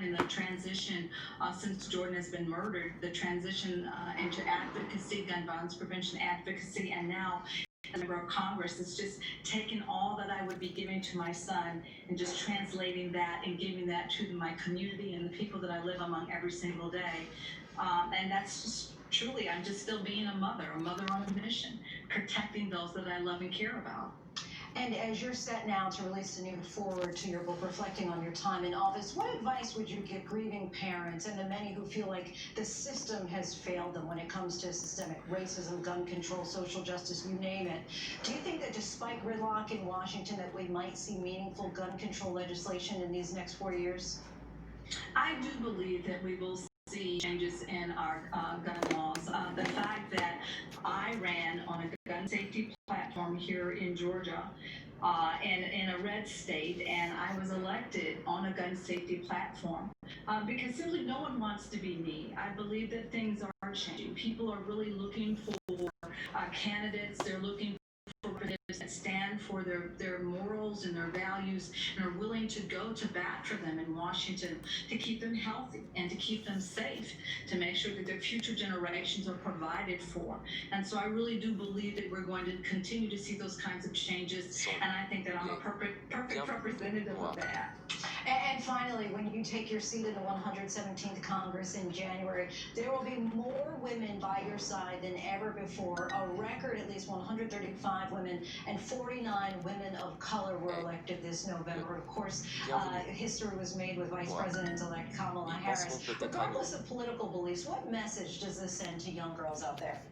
in the transition since Jordan has been murdered, the transition into advocacy, gun violence prevention advocacy, and now as a member of Congress, it's just taking all that I would be giving to my son and just translating that and giving that to my community and the people that I live among every single day. And that's just truly, I'm just still being a mother on a mission, protecting those that I love and care about. And as you're set now to release a new foreword to your book, reflecting on your time in office, what advice would you give grieving parents and the many who feel like the system has failed them when it comes to systemic racism, gun control, social justice, you name it? Do you think that despite gridlock in Washington that we might see meaningful gun control legislation in these next 4 years? I do believe that we will see changes in our gun laws. The fact that I ran on a gun safety platform here in Georgia, in a red state, and I was elected on a gun safety platform because simply no one wants to be me. I believe that things are changing. People are really looking for candidates. They're looking for representatives that stand for their morals and their values and are willing to go to bat for them in Washington to keep them healthy and to keep them safe, to make sure that their future generations are provided for. And so I really do believe that we're going to continue to see those kinds of changes, and I think that I'm a perfect representative of that. And finally, when you take your seat in the 117th Congress in January, there will be more women by your side than ever before. A record, at least 135 women and 49 women of color were elected this November. Of course, history was made with Vice President-elect Kamala Harris. Regardless of political beliefs, what message does this send to young girls out there?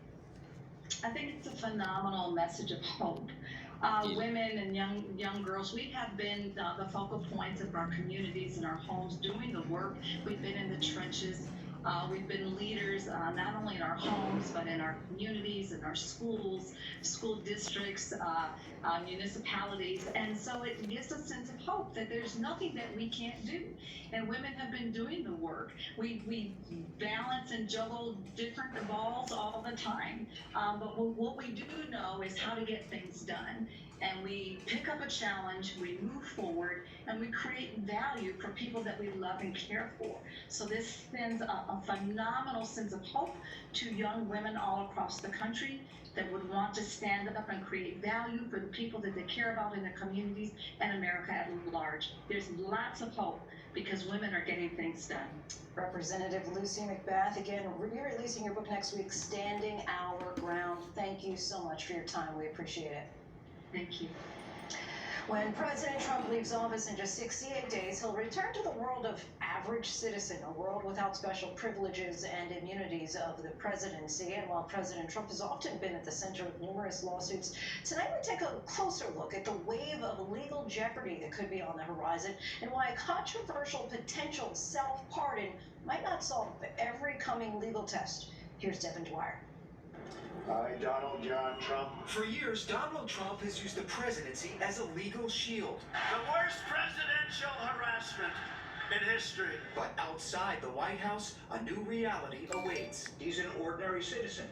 I think it's a phenomenal message of hope. Women and young girls, we have been the focal points of our communities and our homes doing the work. We've been in the trenches. We've been leaders not only in our homes, but in our communities, in our schools, school districts, municipalities. And so it gives a sense of hope that there's nothing that we can't do. And women have been doing the work. We balance and juggle different balls all the time. But what we do know is how to get things done. And we pick up a challenge, we move forward, and we create value for people that we love and care for. So this sends a phenomenal sense of hope to young women all across the country that would want to stand up and create value for the people that they care about in their communities and America at large. There's lots of hope because women are getting things done. Representative Lucy McBath, again, you're releasing your book next week, Standing Our Ground. Thank you so much for your time. We appreciate it. Thank you. When President Trump leaves office in just 68 days, he'll return to the world of average citizen, a world without special privileges and immunities of the presidency. And while President Trump has often been at the center of numerous lawsuits, tonight we take a closer look at the wave of legal jeopardy that could be on the horizon and why a controversial potential self-pardon might not solve every coming legal test. Here's Devin Dwyer. Hi, Donald John Trump. For years, Donald Trump has used the presidency as a legal shield. The worst presidential harassment in history. But outside the White House, a new reality awaits. He's an ordinary citizen.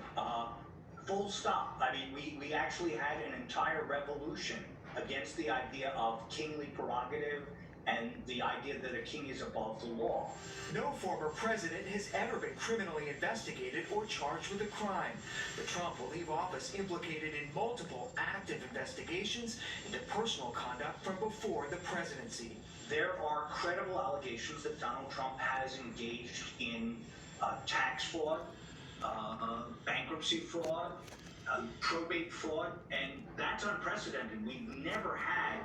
Full stop. I mean, we actually had an entire revolution against the idea of kingly prerogative and the idea that a king is above the law. No former president has ever been criminally investigated or charged with a crime. But Trump will leave office implicated in multiple active investigations into personal conduct from before the presidency. There are credible allegations that Donald Trump has engaged in tax fraud, bankruptcy fraud, probate fraud, and that's unprecedented. We've never had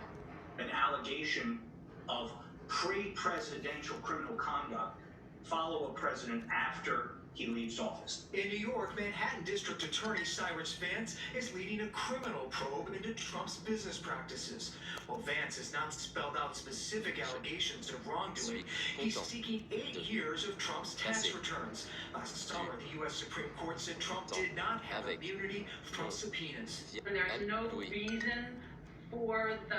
an allegation of pre-presidential criminal conduct follow a president after he leaves office. In New York, Manhattan District Attorney Cyrus Vance is leading a criminal probe into Trump's business practices. While Vance has not spelled out specific allegations of wrongdoing, he's seeking 8 years of Trump's tax returns. Last summer, the U.S. Supreme Court said Trump did not have immunity from subpoenas. There's no reason for the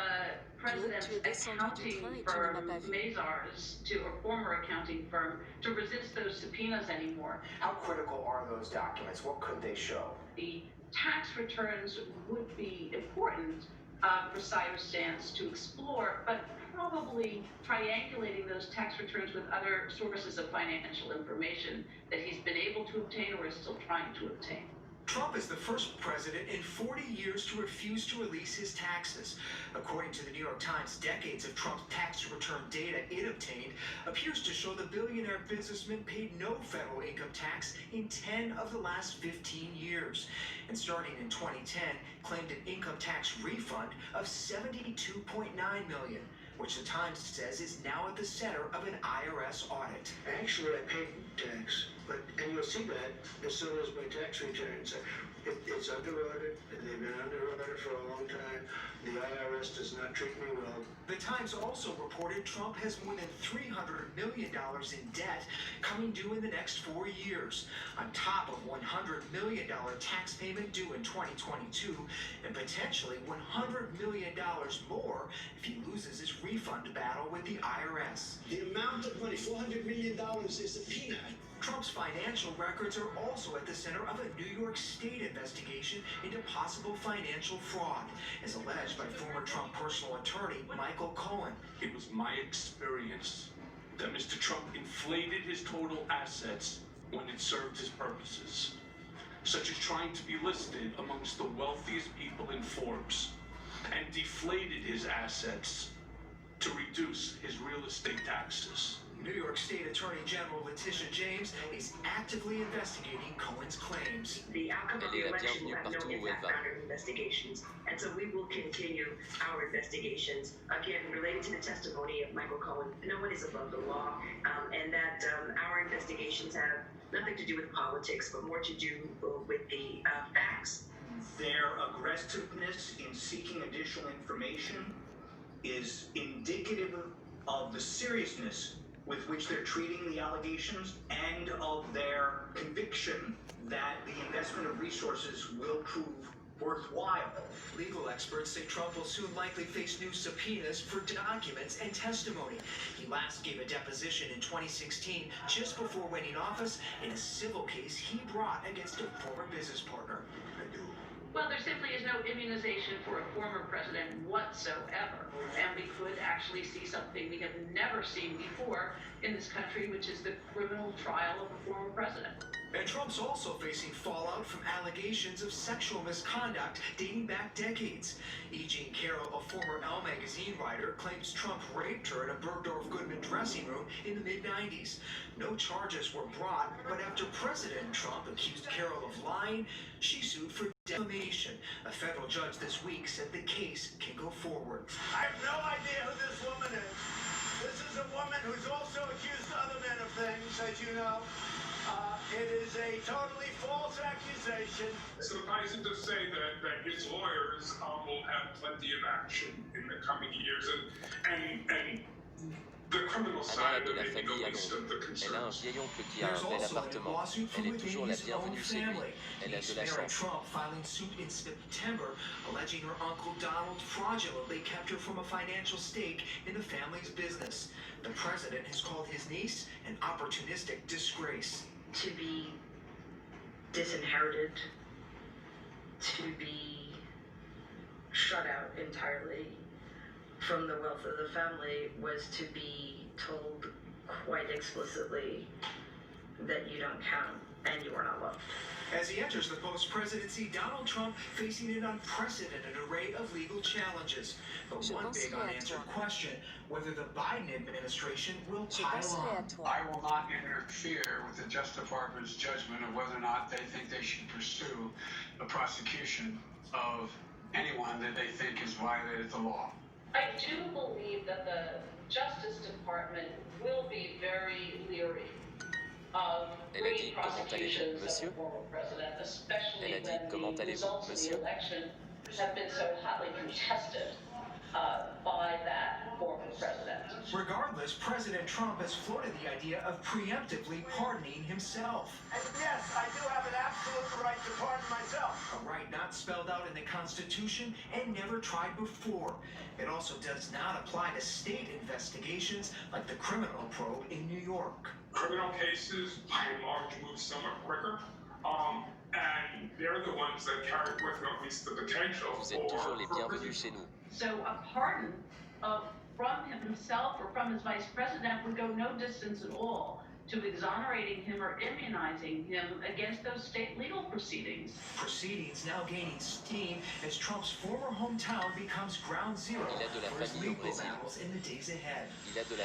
president's accounting firm, Mazars, or former accounting firm, to resist those subpoenas anymore. How critical are those documents? What could they show? The tax returns would be important for Cyrus Vance to explore, but probably triangulating those tax returns with other sources of financial information that he's been able to obtain or is still trying to obtain. Trump is the first president in 40 years to refuse to release his taxes. According to the New York Times, decades of Trump's tax return data it obtained appears to show the billionaire businessman paid no federal income tax in 10 of the last 15 years. And starting in 2010, claimed an income tax refund of $72.9 million, which the Times says is now at the center of an IRS audit. Actually, I paid tax, and you'll see that as soon as my tax returns. It's under audit, and they've been under audit for a long time. The IRS does not treat me well. The Times also reported Trump has more than $300 million in debt coming due in the next 4 years, on top of $100 million tax payment due in 2022, and potentially $100 million more if he loses his refund battle with the IRS. The amount of money, $400 million, is a peanut. Trump's financial records are also at the center of a New York State investigation into possible financial fraud, as alleged by former Trump personal attorney Michael Cohen. It was my experience that Mr. Trump inflated his total assets when it served his purposes, such as trying to be listed amongst the wealthiest people in Forbes, and deflated his assets to reduce his real estate taxes. New York State Attorney General Letitia James is actively investigating Cohen's claims. The outcome of the election will have no impact on our investigations, and so we will continue our investigations, again, related to the testimony of Michael Cohen. No one is above the law, and that our investigations have nothing to do with politics, but more to do with the facts. Their aggressiveness in seeking additional information is indicative of the seriousness with which they're treating the allegations and of their conviction that the investment of resources will prove worthwhile. Legal experts say Trump will soon likely face new subpoenas for documents and testimony. He last gave a deposition in 2016, just before winning office, in a civil case he brought against a former business partner. Well, there simply is no immunization for a former president whatsoever. And we could actually see something we have never seen before in this country, which is the criminal trial of a former president. And Trump's also facing fallout from allegations of sexual misconduct dating back decades. E. Jean Carroll, a former Elle magazine writer, claims Trump raped her in a Bergdorf Goodman dressing room in the mid-90s. No charges were brought, but after President Trump accused Carroll of lying, she sued for defamation. A federal judge this week said the case can go forward. I have no idea who this woman is. This is a woman who's also accused other men of things, as you know. It is a totally false accusation. Suffice it to say that his lawyers will have plenty of action in the coming years, and the criminal side Anna de la of it, famille the à least of the Londres. Elle a un concerns. vieil oncle qui a There's un bel also a appartement. lawsuit Elle from est toujours within la his own bienvenue chez lui. family. Elle a de la Ex-Mayor chance. Trump filing suit in September, alleging her uncle Donald fraudulently kept her from a financial stake in the family's business. The president has called his niece an opportunistic disgrace. To be disinherited, to be shut out entirely from the wealth of the family, was to be told quite explicitly that you don't count and you are not loved. As he enters the post-presidency, Donald Trump facing an unprecedented array of legal challenges. But one big unanswered question, whether the Biden administration will pile on. I will not interfere with the Justice Department's judgment of whether or not they think they should pursue the prosecution of anyone that they think has violated the law. I do believe that the Justice Department will be very leery of Elle a dit, bringing comment allez-vous, prosecutions of monsieur? the former president, especially Elle a dit, when comment the allez-vous, results of monsieur? the election have been so hotly contested by that former president. Regardless, President Trump has floated the idea of preemptively pardoning himself. And yes, I do have an absolute right to pardon myself. A right not spelled out in the Constitution and never tried before. It also does not apply to state investigations like the criminal probe in New York. Criminal cases, by and large, move somewhat quicker, and they're the ones that carry with them at least the potential Vous êtes toujours les for bienvenus chez nous. So a pardon of from himself or from his vice president would go no distance at all to exonerating him or immunizing him against those state legal proceedings. Proceedings now gaining steam as Trump's former hometown becomes ground zero for his legal battles in the days ahead.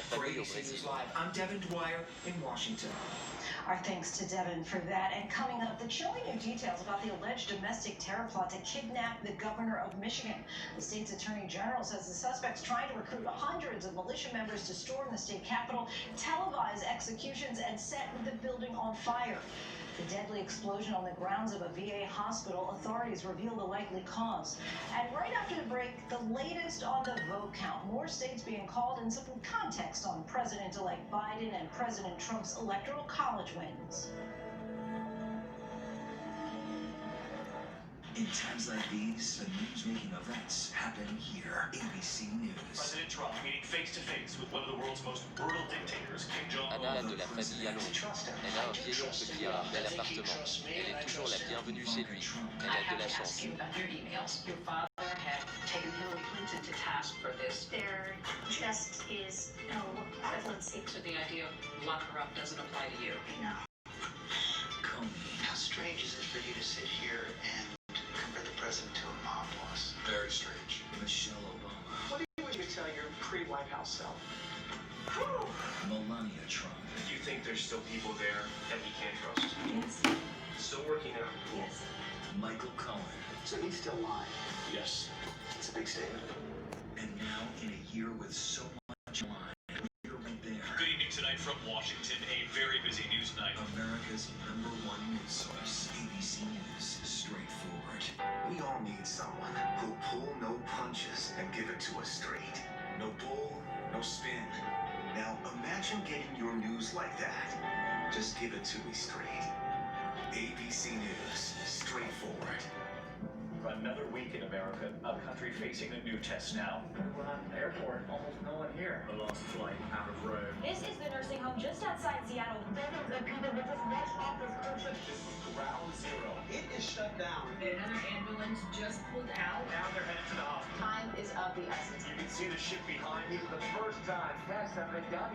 For ABC News Live, I'm Devin Dwyer in Washington. Our thanks to Devin for that. And coming up, the chilling new details about the alleged domestic terror plot to kidnap the governor of Michigan. The state's attorney general says the suspect's trying to recruit hundreds of militia members to storm the state capitol, televise executions, and set the building on fire. The deadly explosion on the grounds of a VA hospital, authorities reveal the likely cause. And right after the break, the latest on the vote count. More states being called and some context on President-elect Biden and President Trump's electoral college wins. In times like these, the news-making events happen here. ABC News. President Trump meeting face-to-face with one of the world's most brutal dictators, Kim Jong-un. Anna de la famille à Londres. Elle a un vieil oncle qui a un bel appartement. Elle est toujours la bienvenue chez lui. Elle a de la chance. Your father had taken Hillary Clinton to task for this. There just is no equivalency. So the idea of lock her up doesn't apply to you. No. Comey. How strange is it for you to sit here and compare the president to a mob boss? Very strange. Michelle Obama. What would you tell your pre-White House self? Melania Trump. Do you think there's still people there that he can't trust? Yes. Still working out? Yes. Michael Cohen. So he's still lying. Yes. It's a big statement. And now, in a year with so much line, we're right there. Good evening tonight from Washington. A very busy news night. America's #1 news source, ABC News, straightforward. We all need someone who'll pull no punches and give it to us straight. No bull, no spin. Now imagine getting your news like that. Just give it to me straight. ABC News, straightforward. Another week in America, a country facing a new test now. We're at the airport, almost no one here. The last flight out of Rome. This is the nursing home just outside Seattle. Dozens of people that just rushed off this cruise ship. This was ground zero. It is shut down. Another ambulance just pulled out. Now they're headed to the hospital. Time is of the essence. You can see the ship behind me for the first time. Tests have been done.